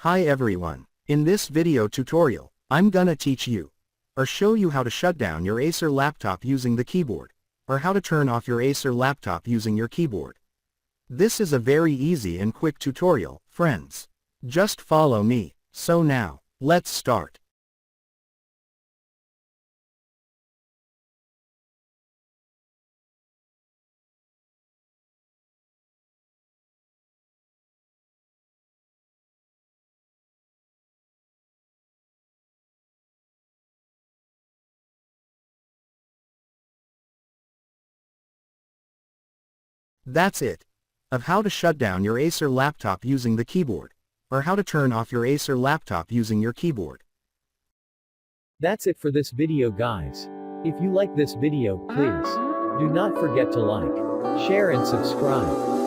Hi everyone. In this video tutorial, I'm gonna teach you or show you how to shut down your Acer laptop using the keyboard, or how to turn off your Acer laptop using your keyboard. This is a very easy and quick tutorial, friends. Just follow me. So now, let's start. That's it. Of how to shut down your Acer laptop using the keyboard, or how to turn off your Acer laptop using your keyboard. That's it for this video, guys. If you like this video, please do not forget to like, share and subscribe.